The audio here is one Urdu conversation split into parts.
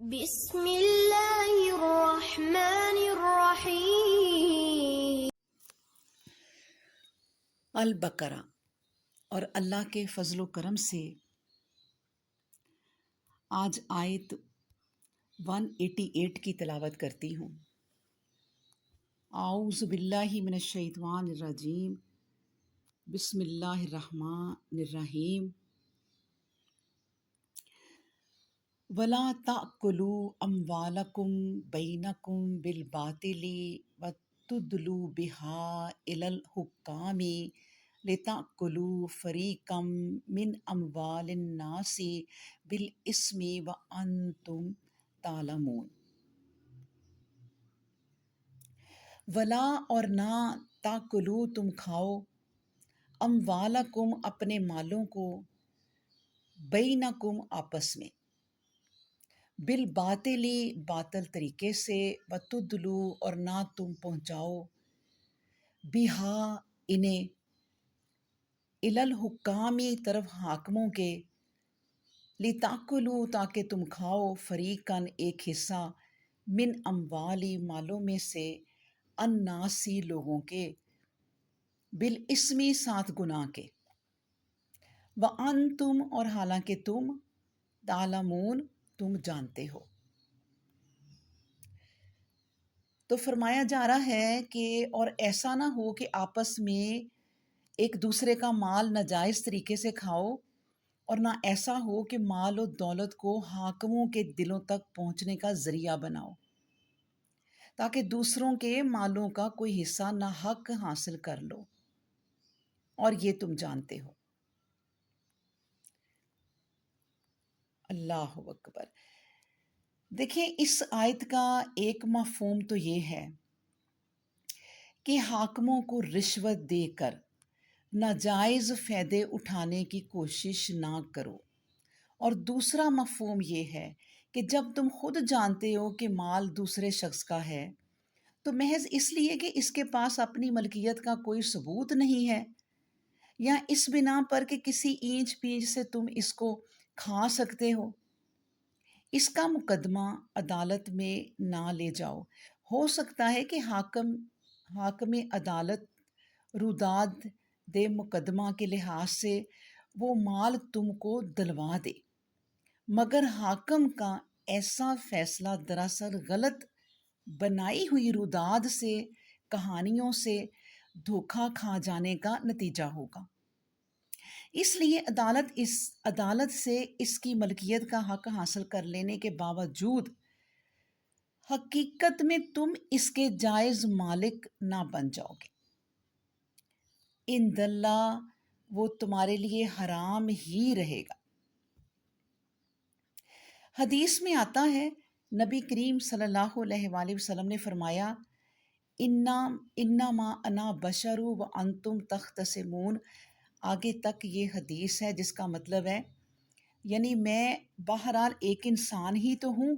بسم اللہ الرحمن الرحیم۔ البقرہ، اور اللہ کے فضل و کرم سے آج آیت 188 کی تلاوت کرتی ہوں۔ اعوذ باللہ من الشیطان الرجیم، بسم اللہ الرحمن الرحیم۔ وَلَا تَأْكُلُوا أَمْوَالَكُمْ بَيْنَكُمْ بِالْبَاطِلِ وَتُدْلُوا بِهَا إِلَى الْحُكَّامِ لِتَأْكُلُوا فَرِيقًا مِنْ أَمْوَالِ النَّاسِ بِالْإِثْمِ وَأَنْتُمْ تَعْلَمُونَ۔ ولا اور نہ تاکلو تم کھاؤ، اموالکم اپنے مالوں کو، بینکم آپس میں، بالباطلی باطل طریقے سے، وتدلو اور نہ تم پہنچاؤ، بہا انہیں، الی الحکامی طرف حاکموں کے، لتاکلو تاکہ تم کھاؤ، فریقاً ایک حصہ، من اموالی مالوں میں سے، الناسی لوگوں کے، بالاسمی ساتھ گناہ کے، وانتم اور حالانکہ تم، تعلمون تم جانتے ہو۔ تو فرمایا جا رہا ہے کہ اور ایسا نہ ہو کہ آپس میں ایک دوسرے کا مال ناجائز طریقے سے کھاؤ، اور نہ ایسا ہو کہ مال و دولت کو حاکموں کے دلوں تک پہنچنے کا ذریعہ بناؤ، تاکہ دوسروں کے مالوں کا کوئی حصہ ناحق حاصل کر لو، اور یہ تم جانتے ہو۔ اللہ اکبر۔ دیکھیں، اس آیت کا ایک مفہوم تو یہ ہے کہ حاکموں کو رشوت دے کر ناجائز فائدے اٹھانے کی کوشش نہ کرو، اور دوسرا مفہوم یہ ہے کہ جب تم خود جانتے ہو کہ مال دوسرے شخص کا ہے، تو محض اس لیے کہ اس کے پاس اپنی ملکیت کا کوئی ثبوت نہیں ہے، یا اس بنا پر کہ کسی اینچ پیچھ سے تم اس کو کھا سکتے ہو، اس کا مقدمہ عدالت میں نہ لے جاؤ۔ ہو سکتا ہے کہ حاکم عدالت روداد دے مقدمہ کے لحاظ سے وہ مال تم کو دلوا دے، مگر حاکم کا ایسا فیصلہ دراصل غلط بنائی ہوئی روداد سے، کہانیوں سے دھوکہ کھا جانے کا نتیجہ ہوگا۔ اس لیے عدالت سے اس کی ملکیت کا حق حاصل کر لینے کے باوجود حقیقت میں تم اس کے جائز مالک نہ بن جاؤ گے۔ عند اللہ وہ تمہارے لیے حرام ہی رہے گا۔ حدیث میں آتا ہے، نبی کریم صلی اللہ علیہ وآلہ وسلم نے فرمایا، انما انا بشر وانتم تختصمون۔ آگے تک یہ حدیث ہے جس کا مطلب ہے، یعنی میں بہرحال ایک انسان ہی تو ہوں،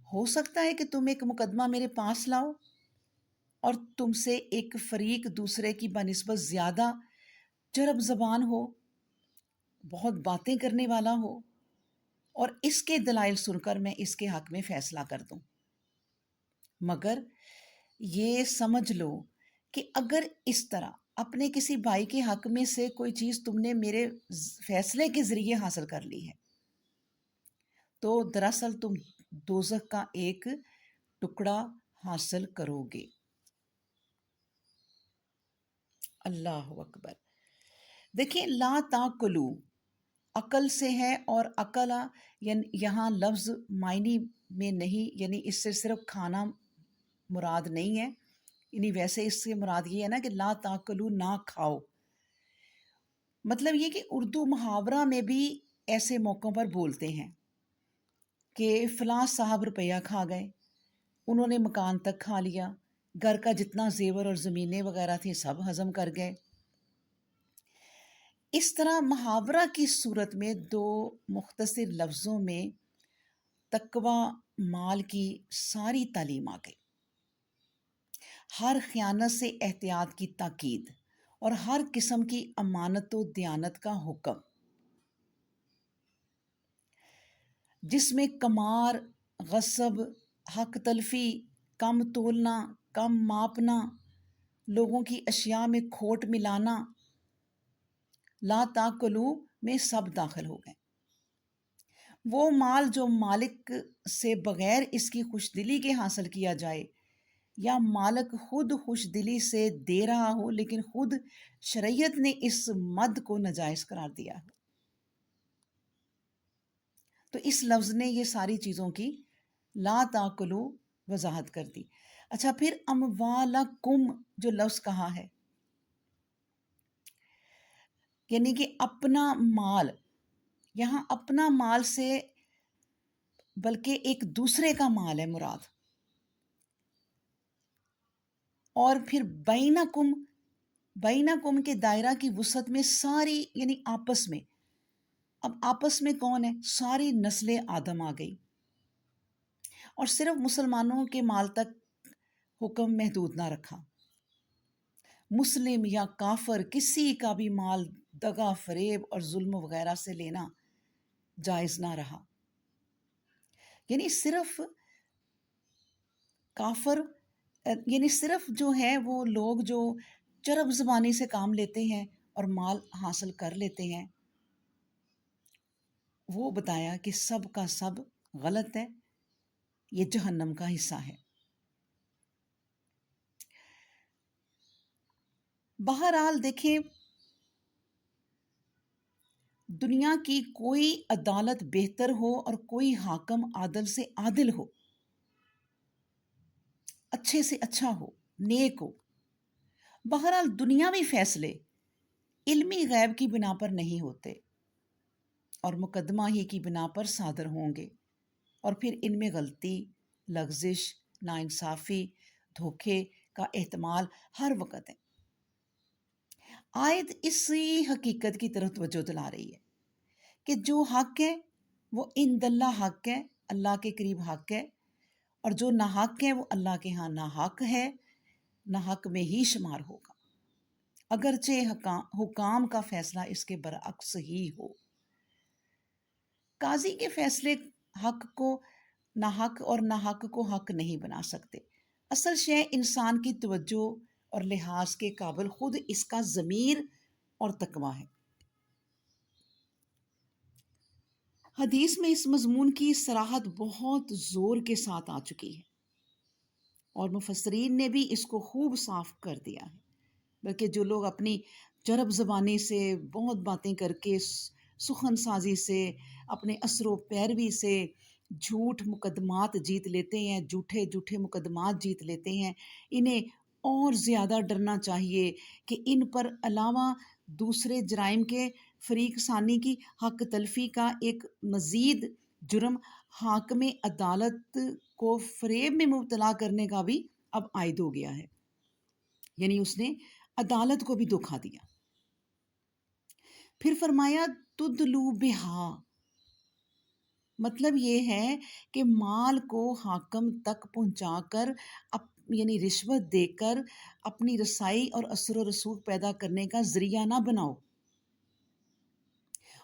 ہو سکتا ہے کہ تم ایک مقدمہ میرے پاس لاؤ اور تم سے ایک فریق دوسرے کی بنسبت زیادہ چرب زبان ہو، بہت باتیں کرنے والا ہو، اور اس کے دلائل سن کر میں اس کے حق میں فیصلہ کر دوں۔ مگر یہ سمجھ لو کہ اگر اس طرح اپنے کسی بھائی کے حق میں سے کوئی چیز تم نے میرے فیصلے کے ذریعے حاصل کر لی ہے، تو دراصل تم دوزخ کا ایک ٹکڑا حاصل کرو گے۔ اللہ اکبر۔ دیکھیں، لا تاکلو عقل سے ہے، اور عقل یہاں لفظ معنی میں نہیں، یعنی اس سے صرف کھانا مراد نہیں ہے، یعنی ویسے اس سے مراد یہ ہے نا کہ لا تاکلو نہ کھاؤ۔ مطلب یہ کہ اردو محاورہ میں بھی ایسے موقعوں پر بولتے ہیں کہ فلاں صاحب روپیہ کھا گئے، انہوں نے مکان تک کھا لیا، گھر کا جتنا زیور اور زمینیں وغیرہ تھیں سب ہضم کر گئے۔ اس طرح محاورہ کی صورت میں دو مختصر لفظوں میں تقوی مال کی ساری تعلیم آ گئی، ہر خیانت سے احتیاط کی تاکید، اور ہر قسم کی امانت و دیانت کا حکم۔ جس میں کمار، غصب، حق تلفی، کم تولنا، کم ماپنا، لوگوں کی اشیاء میں کھوٹ ملانا، لا تاکلو میں سب داخل ہو گئے۔ وہ مال جو مالک سے بغیر اس کی خوش دلی کے حاصل کیا جائے، یا مالک خود خوش دلی سے دے رہا ہو لیکن خود شریعت نے اس مد کو ناجائز قرار دیا ہے۔ تو اس لفظ نے یہ ساری چیزوں کی لا تاکلو وضاحت کر دی۔ اچھا، پھر اموالکم جو لفظ کہا ہے، یعنی کہ اپنا مال، یہاں اپنا مال سے بلکہ ایک دوسرے کا مال ہے مراد۔ اور پھر بینکم، بینکم کے دائرہ کی وسعت میں ساری، یعنی آپس میں، اب آپس میں کون ہے؟ ساری نسل آدم آ گئی، اور صرف مسلمانوں کے مال تک حکم محدود نہ رکھا، مسلم یا کافر کسی کا بھی مال دغا، فریب اور ظلم وغیرہ سے لینا جائز نہ رہا۔ یعنی صرف کافر، یعنی صرف جو ہے وہ لوگ جو چرب زبانی سے کام لیتے ہیں اور مال حاصل کر لیتے ہیں، وہ بتایا کہ سب کا سب غلط ہے، یہ جہنم کا حصہ ہے۔ بہرحال دیکھیں، دنیا کی کوئی عدالت بہتر ہو اور کوئی حاکم عادل سے عادل ہو، اچھے سے اچھا ہو، نیک ہو، بہرحال دنیاوی فیصلے علمی غیب کی بنا پر نہیں ہوتے اور مقدمہ ہی کی بنا پر صادر ہوں گے، اور پھر ان میں غلطی، لغزش، ناانصافی، دھوکے کا احتمال ہر وقت ہے۔ آیت اسی حقیقت کی طرف توجہ دلا رہی ہے کہ جو حق ہے وہ عند اللہ حق ہے، اللہ کے قریب حق ہے، اور جو ناحق ہے وہ اللہ کے ہاں ناحق ہے، ناحق میں ہی شمار ہوگا، اگرچہ حکام کا فیصلہ اس کے برعکس ہی ہو۔ قاضی کے فیصلے حق کو ناحق اور ناحق کو حق نہیں بنا سکتے۔ اصل شے انسان کی توجہ اور لحاظ کے قابل خود اس کا ضمیر اور تقویٰ ہے۔ حدیث میں اس مضمون کی صراحت بہت زور کے ساتھ آ چکی ہے، اور مفسرین نے بھی اس کو خوب صاف کر دیا ہے، بلکہ جو لوگ اپنی چرب زبانی سے بہت باتیں کر کے، سخن سازی سے، اپنے اثر و پیروی سے جھوٹ مقدمات جیت لیتے ہیں، جھوٹے مقدمات جیت لیتے ہیں، انہیں اور زیادہ ڈرنا چاہیے کہ ان پر علاوہ دوسرے جرائم کے فریق ثانی کی حق تلفی کا ایک مزید جرم حاکم عدالت کو فریب میں مبتلا کرنے کا بھی اب عائد ہو گیا ہے، یعنی اس نے عدالت کو بھی دھوکا دیا۔ پھر فرمایا تدلو بہا، مطلب یہ ہے کہ مال کو حاکم تک پہنچا کر، یعنی رشوت دے کر اپنی رسائی اور اثر و رسوخ پیدا کرنے کا ذریعہ نہ بناؤ،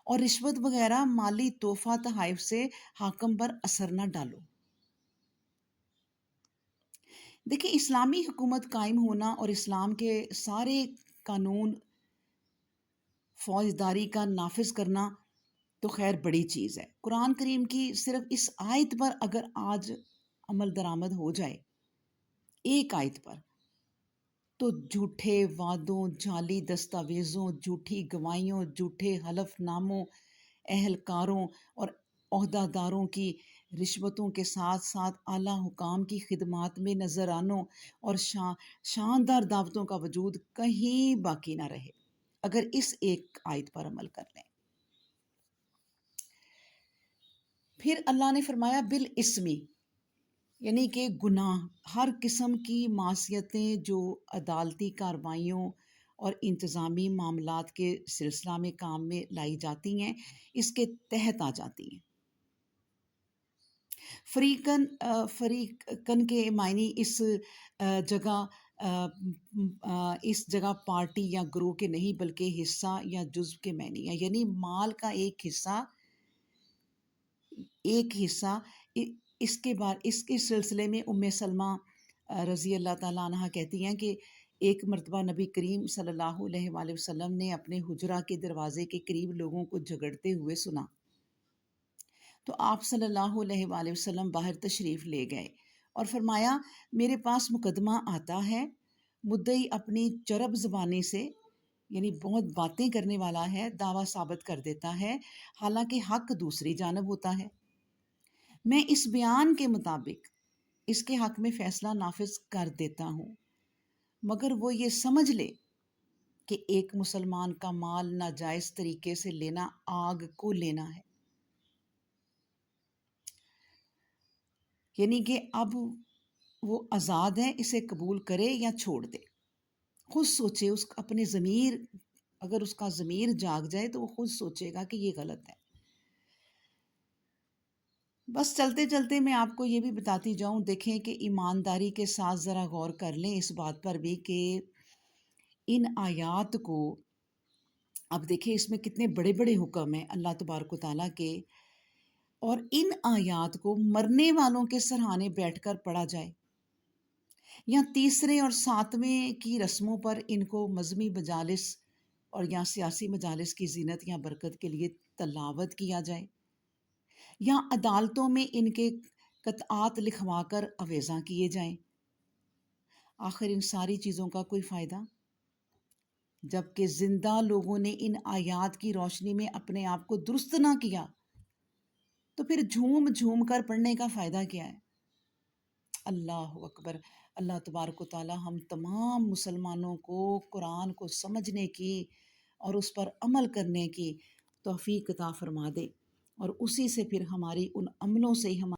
اور رشوت وغیرہ مالی تحفہ تحائف سے حاکم پر اثر نہ ڈالو۔ دیکھیں، اسلامی حکومت قائم ہونا اور اسلام کے سارے قانون فوجداری کا نافذ کرنا تو خیر بڑی چیز ہے۔ قرآن کریم کی صرف اس آیت پر اگر آج عمل درآمد ہو جائے، ایک آیت پر، تو جھوٹے وعدوں، جعلی دستاویزوں، جھوٹی گواہیوں، جھوٹے حلف ناموں، اہلکاروں اور عہدہ داروں کی رشوتوں کے ساتھ ساتھ اعلیٰ حکام کی خدمات میں نذرانوں اور شاندار دعوتوں کا وجود کہیں باقی نہ رہے اگر اس ایک آیت پر عمل کر لیں۔ پھر اللہ نے فرمایا بالاسمی، یعنی کہ گناہ، ہر قسم کی معصیتیں جو عدالتی کارروائیوں اور انتظامی معاملات کے سلسلہ میں کام میں لائی جاتی ہیں، اس کے تحت آ جاتی ہیں۔ فریقن کے معنی اس جگہ پارٹی یا گروہ کے نہیں بلکہ حصہ یا جزو کے معنی ہے، یعنی مال کا ایک حصہ ایک حصہ اس کے بعد اس کے سلسلے میں ام سلمہ رضی اللہ تعالیٰ عنہ کہتی ہیں کہ ایک مرتبہ نبی کریم صلی اللہ علیہ وآلہ وسلم نے اپنے حجرہ کے دروازے کے قریب لوگوں کو جھگڑتے ہوئے سنا، تو آپ صلی اللہ علیہ وآلہ وسلم باہر تشریف لے گئے اور فرمایا میرے پاس مقدمہ آتا ہے، مدعی اپنی چرب زبانی سے یعنی بہت باتیں کرنے والا ہے، دعویٰ ثابت کر دیتا ہے حالانکہ حق دوسری جانب ہوتا ہے، میں اس بیان کے مطابق اس کے حق میں فیصلہ نافذ کر دیتا ہوں، مگر وہ یہ سمجھ لے کہ ایک مسلمان کا مال ناجائز طریقے سے لینا آگ کو لینا ہے، یعنی کہ اب وہ آزاد ہے، اسے قبول کرے یا چھوڑ دے، خود سوچے، اس اپنے ضمیر، اگر اس کا ضمیر جاگ جائے تو وہ خود سوچے گا کہ یہ غلط ہے۔ بس چلتے چلتے میں آپ کو یہ بھی بتاتی جاؤں، دیکھیں کہ ایمانداری کے ساتھ ذرا غور کر لیں اس بات پر بھی کہ ان آیات کو، اب دیکھیں اس میں کتنے بڑے بڑے حکم ہیں اللہ تبارک و تعالیٰ کے، اور ان آیات کو مرنے والوں کے سرہانے بیٹھ کر پڑھا جائے یا تیسرے اور ساتویں کی رسموں پر ان کو مذہبی مجالس اور یا سیاسی مجالس کی زینت یا برکت کے لیے تلاوت کیا جائے، یا عدالتوں میں ان کے قطعات لکھوا کر اویزاں کیے جائیں، آخر ان ساری چیزوں کا کوئی فائدہ؟ جبکہ زندہ لوگوں نے ان آیات کی روشنی میں اپنے آپ کو درست نہ کیا تو پھر جھوم جھوم کر پڑھنے کا فائدہ کیا ہے؟ اللہ اکبر۔ اللہ تبارک و تعالی ہم تمام مسلمانوں کو قرآن کو سمجھنے کی اور اس پر عمل کرنے کی توفیق عطا فرما دے، اور اسی سے پھر ہماری ان عملوں سے ہی ہم